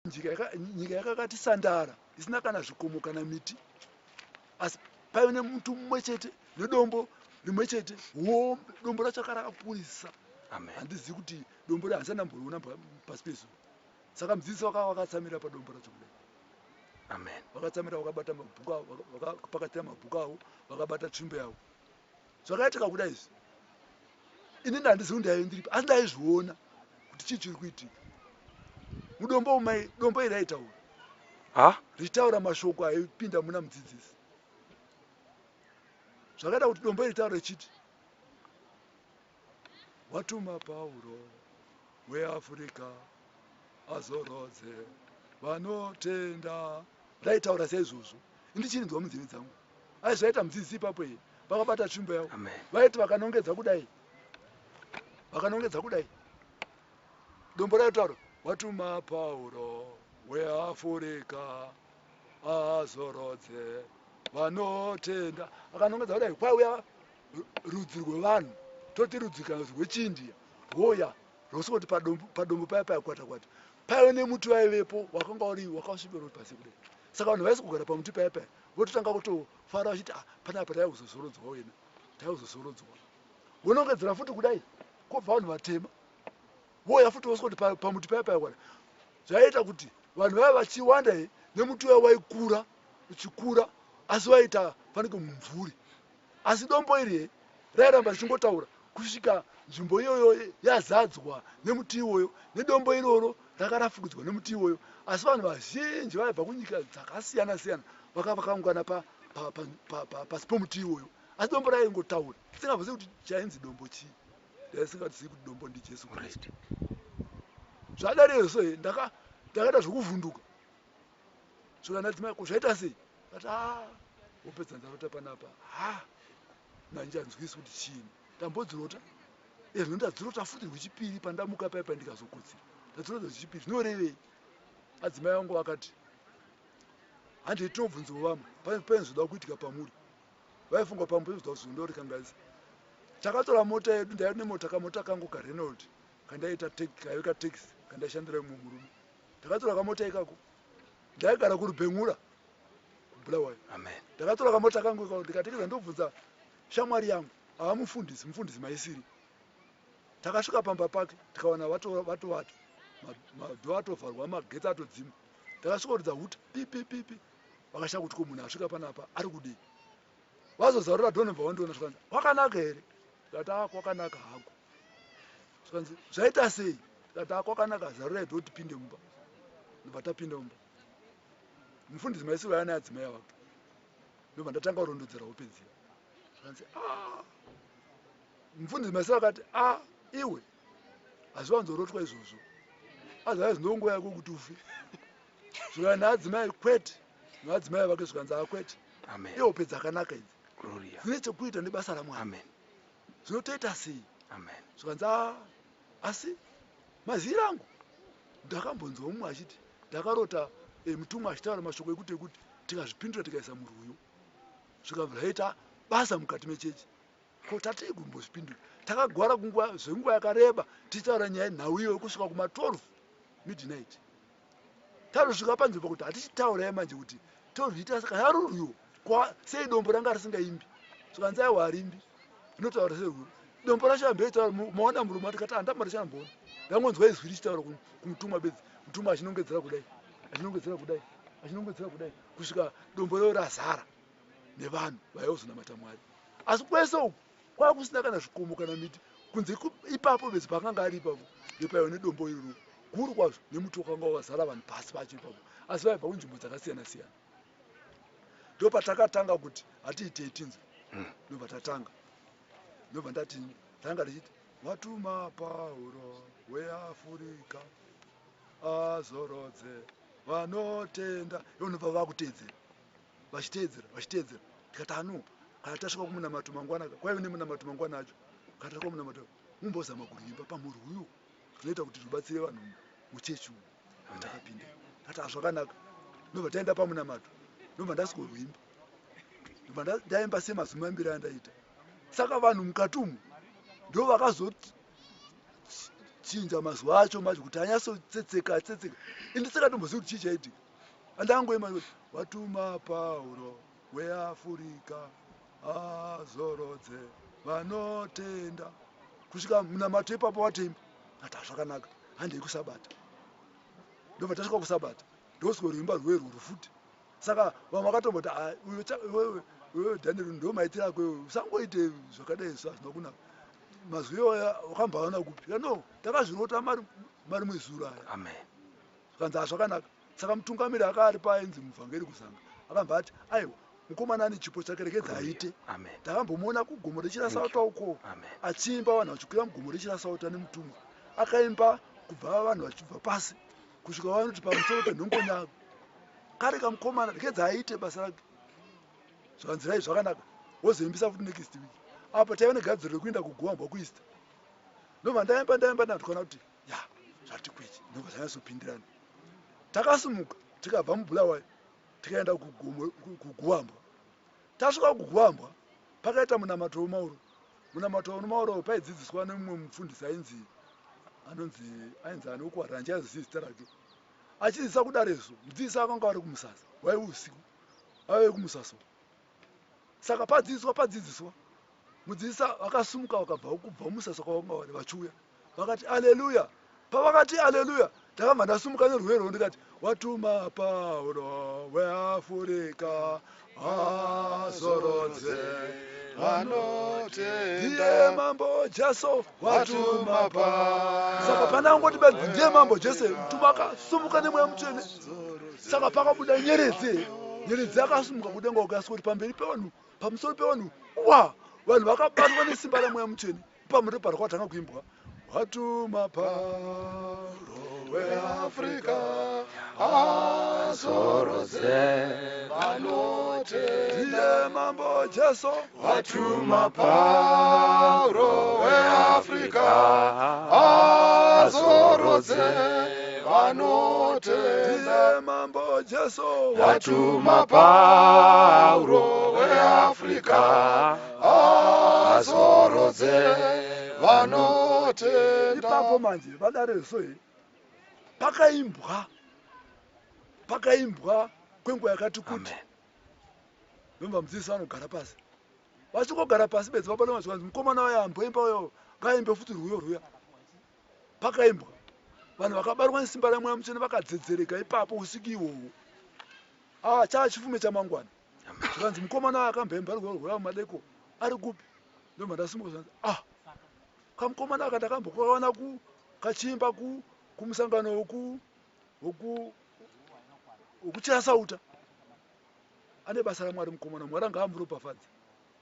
nyika yakakati sandara isina kana zvikomo kana miti, asi paive nemuti mumwe chete nedombo rimwe chete hombe. Dombo racho rakapurisa. Handizivi kuti dombo iri handisana mboriona pasi pezuva. Saka mudzidzisi wakatsamira padombo racho kudai. Vakatsamira vakabata mabhuku avo, vakapakatira mabhuku avo, vakabata tsvimbo yavo. Zvakaitika kudai izvi, inini handizivi kuti ndaive ndiripo, asi ndaizviona kuti chii chiri kuitika. Mudombo umai, dombo iri raitaura richitaura mashoko aipinda muna mudzidzisi. Zvakaita kuti dombo iri ritaura richiti, watuma Pauro weAfrica azorodze vanotenda. Raitaura saizvozvo. Indichinzwa munzeve dzangu. Asi zvaita mudzidzisi ipapo iye, vakabata tsvimbo yavo. Vaiti vakanongedza kudai, dombo raitaura, watuma Pauro weAfrica azorodze vanotenda. Akanongedza kudai, kwauya rudzi rwevanhu, toti rudzi kana rwechiIndia, rwoya rwosoti padombo paya kwata kwata. Paive nemuti waivepo wakanga uri wakasvibira pasi kudai. Saka vanhu vaisi kugara pamuti paya vototanga kutofara vachiti panapa taikuzozorodzwa wena, taikuzozorodzwa. Vonongedzera futi kudai, kwobva vanhu vatema. Voya futi vosoti pamuti paya kwata. Zvaita kuti vanhu vaiva vachiwanda nemuti uya waikura uchikura, asi waita fanike mumvuri. Asi dombo iri rairamba richingotaura kusvika nzvimbo iyoyo yazadzwa nemuti iwoyo, nedombo iroro rakarafukidzwa nemuti iwoyo. Asi vanhu vazhinji vaibva kunyika dzakasiyana siyana vakaungana pasi pomuti iwoyo. Asi dombo raingotaura, tisingazivi kuti chainzi dombo chii. Ndaisingazivi kuti dombo ndiJesu Kristu. Zvadaro so ndakaita zvokuvhunduka. Zvikandadzimai zvaita sei? Kati wopedza ndarota panapa. Nanjanzwisi kuti chiini. Tambodzirota. Zvino ndadzirota futi rwechipiri pandamuka paya pandikazokotsira. Ndadzirota rwechipiri. Zvinorevei? Adzimai vangu vakati, handei tinobvunzawo vamwe, paizoda kuitika pamuri. Vaifunga pamuri zvoda kuzondori kangazi. Takatora mota yedu, ndaiva nemota kamota kangu kaRenault, kandaita taxi, kandaishandira mumwe murume. Takatora kamota ikako. Ndaigara kurubhengura kubulawayo. Ndakatora kamota kangu ikako ndikatekeza ndobvunza shamwari yangu, mufundisi Maisiri. Takasvika pamba pake, tikaona vatovata. Madhoo atovharwa, magetsi atodzima. Takasvikoridza huta pipi. Vakashaka kuti munhu asvika panapa ari kudii. Vazozarura dhoo nobva vandiona zvikanzi, kwakanaka here? Ndikati kwakanaka hako. Zvikanzi zvaita sei? Ndikati kwakanaka, zarurai dhoo tipinde mumba. Ndobva tapinda mumba. Mufundisi Maisiri vaya neadzimai vake. Ndobva ndatanga kurondedzera hope dziya. Zvikanzi mufundisi Maisiri akati iwe hazviwanzorotwa izvozvo. Azvai zvinongo yako kuti ufe. Zvika naadzimai kwete, naadzimai vake zvikanzi kwete. Ihope dzakanaka idzi. Zvine chekuita nebasa raMwari. Zvinotoita sei? Zvikanzi asi maziviro angu ndakambonzwa mumwe achiti ndakarota mutumwa achitaura mashoko ekuti tikazvipindura tikaisa murwiyo zvikabva zvaita basa mukati mechechi. Ko tatei kumbozvipindura. Takagwara zvenguva yakareba tichitaura nyaya nhau iyoyo kusvika kuma12 midnight. Tarosvika panzvimbo kuti hatichitaurai manje kuti tozviita saka yarurwiyo sei dombo ranga risingaimbi. Zvikanzi aiwa harimbi. Inotaura serwiyo. Dombo racho ambeitaura maona murume atikati handamba richamboona. Ndangonzwa izwi richitaura kumutumwa bedzi. Mutumwa achinongedzera kudai. Kusvika dombo rero razara nevanhu vaizonamata Mwari. Asi kwese uku kwanga kusina kana zvikomo kana miti. Kunze ipapo bedzi pakanga ari ipapo. Ndopaiva nedombo iroro guru kwazvo nemuti wakanga wakazara vanhu pasi pacho ipapo. Asi vaibva kunzvimbo dzakasiyana siyana. Ndopatakatanga kuti hatiitei tinzwe. Ndobva tatanga. Ndobva ndati tanga richiti, watuma Pauro weAfrica azorodze vanotenda. Ndobva vakuteedzera. Vachiteedzera. Tikati kana tasvika kumunamato mangwana, kwaive nemunamato mangwana acho. Kana tasvika kumunamato, mumbozama kurimba pamurwiyo. Zvinoita kuti rubatsire vanhu muchechi umu. Takapinda. Takati zvakanaka. Ndobva taenda pamunamato. Ndobva ndasikoruimba. Ndobva ndaimba semazuva 2 andaita. Saka vanhu mukati umu ndo vakazoti chinja mazuva acho macho kuti anyasotsetseka indisingatombozii kuti chii chaitika. Andangoima kuti watuma Pauro weAfrica azorodze vanotenda kusvika munamato ipapo watoimba ati zvakanaka handei kusabata. Ndobva tasvika kusabata ndosikurimba rwerwo rufuti. Saka vamwe vakatomboti wewe Daniel ndomaitira kwewe usangoite zvakadai zvazvina kunaka. Mazwi iwoya wakambaona kupi? No, takazvirota mari mwezuro aya. Amen. Zvakanzi zvakanaka. Saka mutungamiri akari paenzi muvhangeri kuzanga akamba ati aiwa mukomana ane chipo chake rekedza aite. Amen. Takambomuona kugomo rechirasauta uko Amen. achimba vanhu vachikwira mugomo rechirasauta nemutumwa. Akaimba kubva vanhu vachibva pasi kusvika vanoti pamusoro penhongonya kare kamukomana rekedza aite basa rake. Zvanzirai zvakanaka wozoimbisa futi next week. Apa taiva negadziro rekuenda kuGuambwa kuista. Ndobva ndaimba ndatokaona kuti ya zvati kwechi ndobva zvanyazopindirana. Takasimuka tikabva muBulawayo tikaenda kuGuambwa. Tasvika kuGuambwa pakaita munamato weMauro. Munamato weMauro paidzidziswa nemumwe mufundisi ainzi anokuwaranja aizivi zita rake. Achidzidzisa kudarezo mudzidzisi akanga ari kumusasa waive usiku aive kumusasa. Saka padzidziswa mudzidzisi vakasimuka vakabva kubva musasa kwavanga vari vachiuya vakati aleluya. Pavakati aleluya takabva ndasimuka nerwero ndikati watuma Pauro weAfrica azorodze vanotenda ndiye mambo Jesu watuma Saka panangoti bedzi ndiye mambo Jesu mtumwa akasumuka nemweya mutsvene. Saka pakabuda nyeredzi akasumuka kudenga ukasvika kuti pamberi pevanhu pamusoro pevanhu vanhu vakabatwa nesimba remweya mutsvene. Pamuri pari kwatanga kuimbwa watuma Pauro weAfrica azorodze vanotenda ndiye mambo Jesu watuma Pauro weAfrica azorodze vanotenda ndiye mambo Jesu watuma Pauro weAfrica azorodze vanotenda. Ipapo manje vadareso pakaimbwa kwenguva yakati kuti. Ndobva mudzidzisi vanogara pasi vachingogara pasi bedzi vabata mazvikanzi mukomana wayo amboimba uyo ngaimbe futi rwuya. Pakaimbwa vanhu vakabatwa nesimba remweya mutsvene vakadzedzereka ipapo usiku ihwohwo. Chaa chifume chamangwana zvikanzi mukomana wayo akamboimba rwuya mumadeko ari kupi. Ndobva ndasimuka zvanzi kamukomana aka ndakambokaona kachiimba kumusangano wokuchirasauta. Ane basa raMwari mukomana Mwari anga amuropafadza.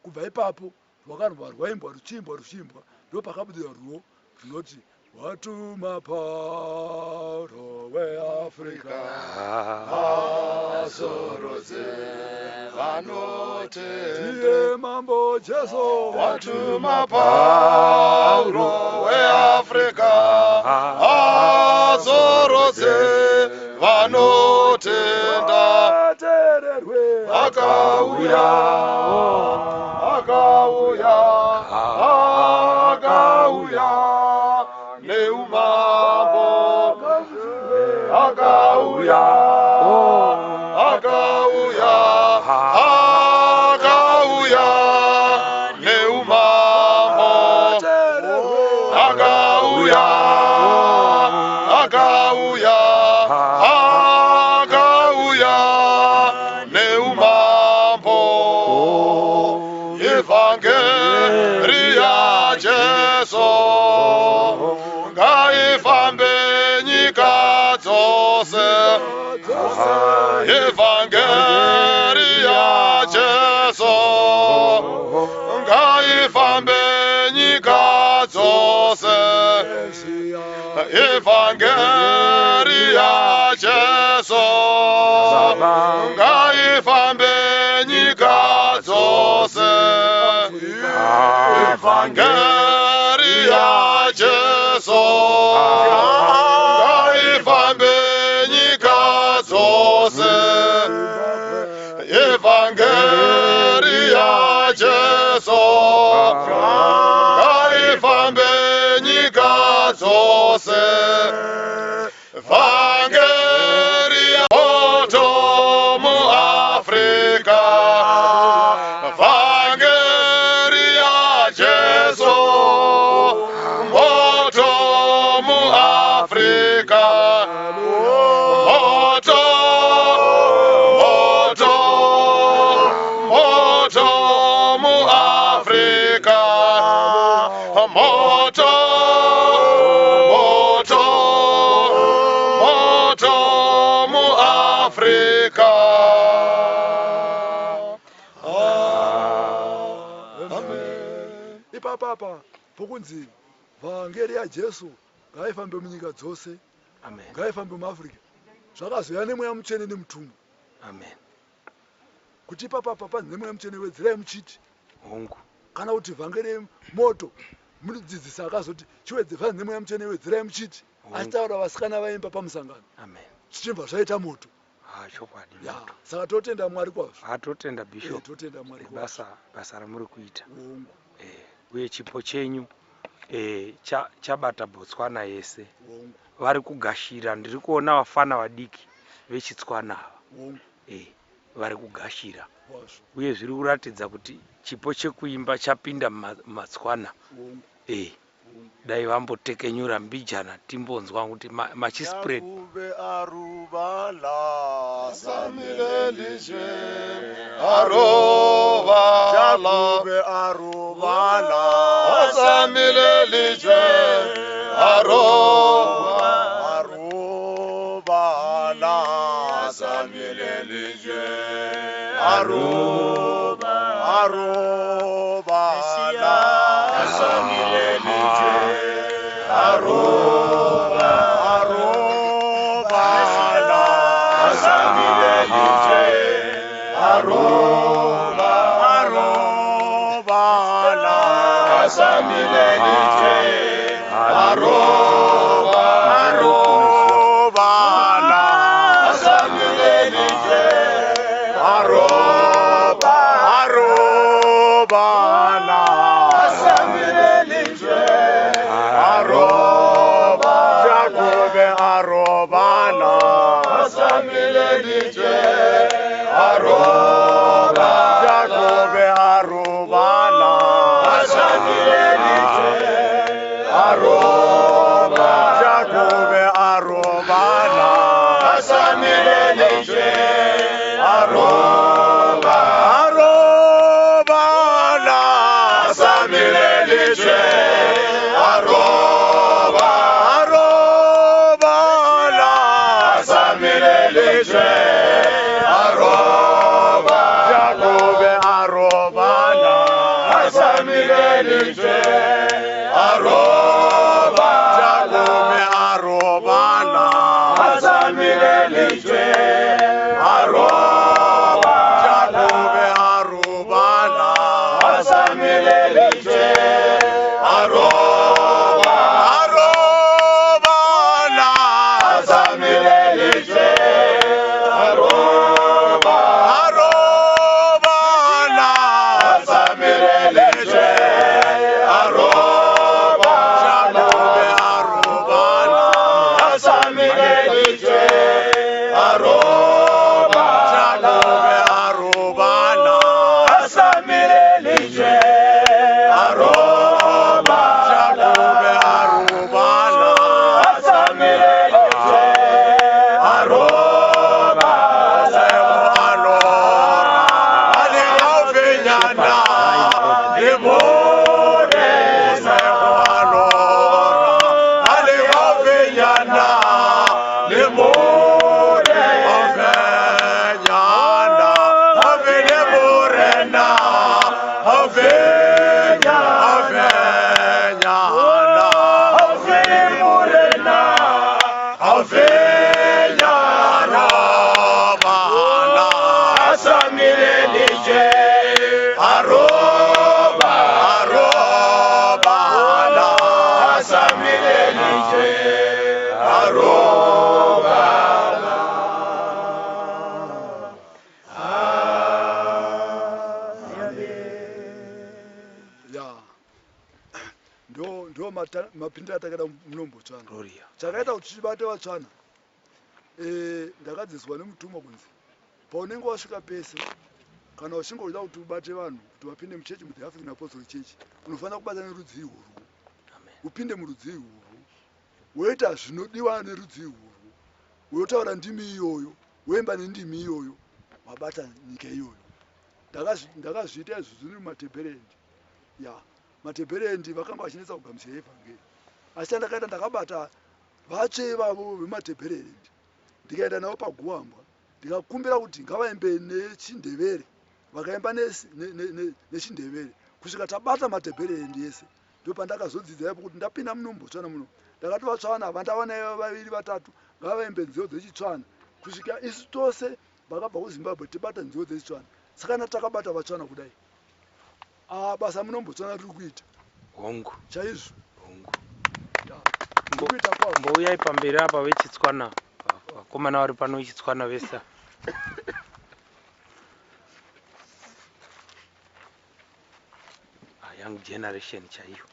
Kubva ipapo rwakarwa rwaimbwa ruchiimbwa ndopakabudira rwuwo runoti watuma Pauro weAfrica azorodze vanotenda ndiye mambo Jesu watuma Pauro weAfrica azorodze vanotenda akauya neumambo akauya neumambo akauya neumambo evangeli ya Jesu ngaifambe nyika dzose. Evangeli ya Jesu ngaifambe nyika dzose. Evangeli ya Jesu ngaifambe nyika dzose. Evangeli ya Jesu ngaifambe nyika dzose. Evangeli ya Jesu ngaifambe nyika dzose. weAfrica. Amen. Ipapapa pokunzi vhangeri yaJesu ngaifambe munyika dzose, ngaifambe muAfrica. Zvakazoya nemweya mutsvene nemutumwa. Kuti ipapapa panzi nemweya mutsvene wedzirai muchiti hongu kana kuti vhangeri moto mudzidzisi akazoti chiwedze panzi nemweya mutsvene wedzirai muchiti achitaura vasikana vaimba pamusangano zvichibva zvaita moto. chokwadi Saka totenda Mwari kwazvo. totenda bishop Totenda Mwari kwazvo. basa ramuri kuita Hongu. uye chipo chenyu chabata Botswana yese. Hongu. Vari kugashira, ndiri kuona vafana vadiki veChitswana ava. Hongu. Vari kugashira Kwazvo. uye zviri kuratidza kuti chipo chekuimba chapinda muMatswana. Hongu. Dai vambotekenyura mbijana timbonzwa kuti machispread. Yakube arubala samile lije arubala. Yakube arubala samile lije arubala. Arubala samile lije arubala. Arubala samile lije arubala. Arubala samile lije arubala. Arubala samile lije arubala. Arubala samile lije arubala. Arubala samile lije arubala. Yakube arubala samile lije arubala. Yakube arubala samile lije arubala. Yakube arubala samile lije arubala. Arubala samile lije arubala. Arubala samile lije arubala. Yakube arubala samile lije arubala. Yakube arubala samile lije arubala. Yakube arubala samile lije arubala. Arubala samile lije arubala. Arubala samile lije arubala. Yakube arubala samile lije arubala. Yakube arubala samile lije arubala. Yakube arubala samile lije arubala. Semo alora aligavinyana limone. Semo alora aligavinyana limone. Avenyana avile morena avenya avenyana avile morena avenyana bala samile lije arubala. Arubala samile lije arubala. Ya. Ndo mapindiro atakaita munombotsvana. Gloria. Chakaita kuti tibate vatsvana. Ndakadzidziswa nemutumwa kunzi paunenge wasvika pese kana uchinge uchida kuti ubate vanhu kuti vapinde muchechi mu the African Apostolic Church unofanira kubata nerudzi urwu. Upinde murudzi urwu. Woita zvinodiwa nerudzi urwu. Wotaura ndimi iyoyo, woimba nendimi iyoyo, wabata nyika iyoyo. Ndakazviita izvi zviri mumatebherendi. Ya, matebherendi vakanga vachinetsa kugamuchira evhangeri. Asi ndakaita ndakabata vatsve vavo vematebherendi. Ndikaenda navo paguwambwa ndikakumbira kuti ngavaimbe nechindevere vakaimba nechindevere kusvika tabata matebhere endi yese ndopandakazodzidza ipo kuti ndapinda muno muBotswana muno ndakati vatswana vandaona vaviri vatatu ngavaimbe nziyo dzechitswana kusvika isu tose vakabva kuZimbabwe tibata nziyo dzechitswana saka natakabata vatswana kudai basa muno muBotswana riri kuita hongu chaizvo hongu kuita kwavo mbouyai pamberi apa vechitswana vakomana vari pano vechitswana vese young generation chaiyo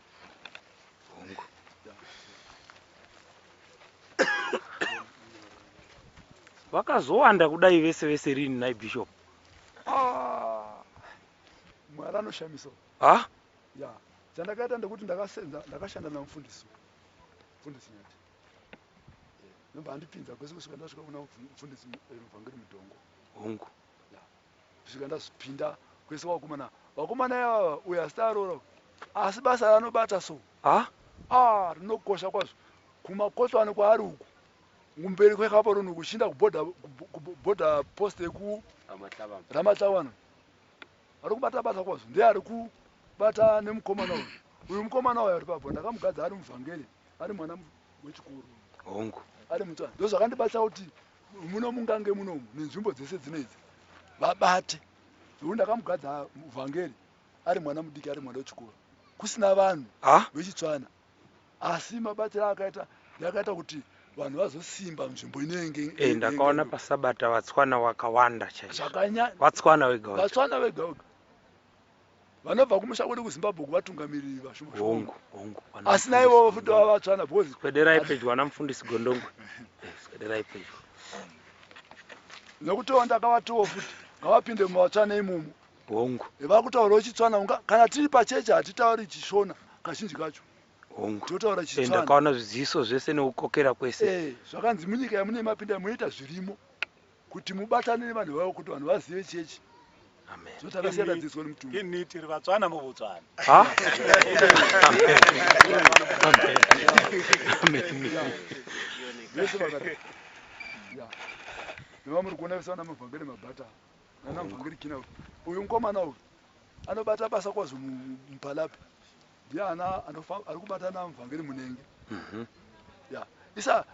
hongu vakazowanda kudai vese vese rini nai bishop Mwari anoshamisa ya chandakaita ndekuti ndakashanda namufundisi nyati nobva andipinza kwese kusvika ndasvika kuna mufundisi muvhangeri mudhongo hongu kusvika ndazopinda kwese vakomana yava uya sitarora asi basa ranobata so rinokosha kwazvo kumakotlwane kwaari uku kumberi kwekaporoni kuchinda kubhodha post yekuramatlabana ari kubata basa kwazvo ndiye ari kubata nemukomana uyu mukomana uyu ari pabho ndakamugadza ari muvhangeri ari mwana wechikuru hongu ari mutswana ndo zvakandibatsira kuti muno mungange munomu nenzvimbo dzese dzinedzi vabate nokuti ndakamugadza muvhangeri ari mwana mudiki ari mwana wechikuru kusina vanhu vechitswana asi mabatiro yakaita kuti vanhu vazosimba nzvimbo inenge ndakaona pasabata vatswana wakawanda chaizvo vatswana vega vanobva kumusha kwedu kuZimbabwe kuvatungamiriri hongu asi naivo futi vavatswana because swederai pedyo wana mufundisi gondongwe swederai pedyo nokutiwo ndakavatiwo futi ngavapinde muvatswana imomo hongu vakutaura chitswana kana tiri pachechi hatitauri chishona kazhinji kacho hongu totaura chitswana ndakaona zviziviso zvese nekukokera kwese zvakanzi munyika yamune mapinda munoita zvirimo kuti mubatane nevanhu vavo kuti vanhu vazive chechi zotakasiyana dzidzwa nemutumwa ini tiri vatswana muBotswana vese vakati nova muri kuona vese vana muvhangeri mabhata nana muvhangeri kina uyu mukomana uyu anobata basa kwazvo mupalapi ndiye ari kubata namuvhangeri munenge isa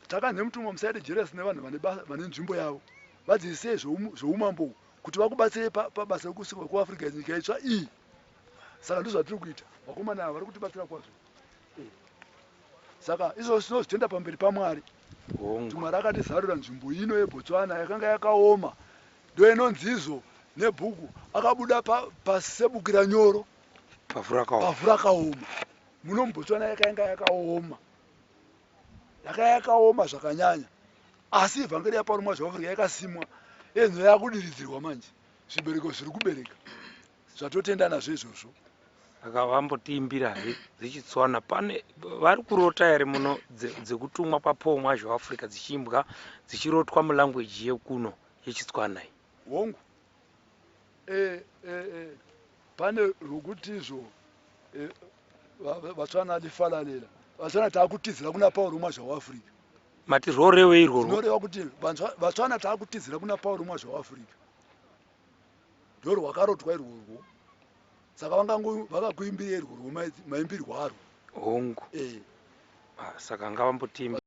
takanhe mutumwa musaite jeresi nevanhu vane nzvimbo yavo vadzidzisei zvoumambo kuti vakubatsire pabasa rekusikwa kuAfrica nyika itsva iyi saka ndozvatiri kuita vakomana ava vari kutibatsira kwazvo saka izvozvo tinozvitenda pamberi paMwari kuti Mwari akatizarura nzvimbo ino yeBotswana yakanga yakaoma ndo inonzizo nebhuku akabuda pasebukira nyoro pavhu rakaoma muno muBotswana yakanga yakaoma yakaoma zvakanyanya asi ivhangeri yaPauro weAfrica yakasimwa enzo yakudiridzirwa manje zvibereko zviri kubereka zvatotenda nazvo izvozvo aka vambotiimbira dzechitswana pane vari kurota here muno dzekutumwa paPauro weAfrica dzichiimbwa dzichirotwa mulanguage yekuno yechitswana iyi hongu pane rokutizvo vatswana difalalela vatswana taakutizira kuna Pauro weAfrica mati roreve irworwo zvinoreva kuti vatswana taakutizira kuna Pauro weAfrica ndo rwakarotwa irworwo saka vakakuimbira irworwo maimbirwo aro hongu saka ngavambotiimba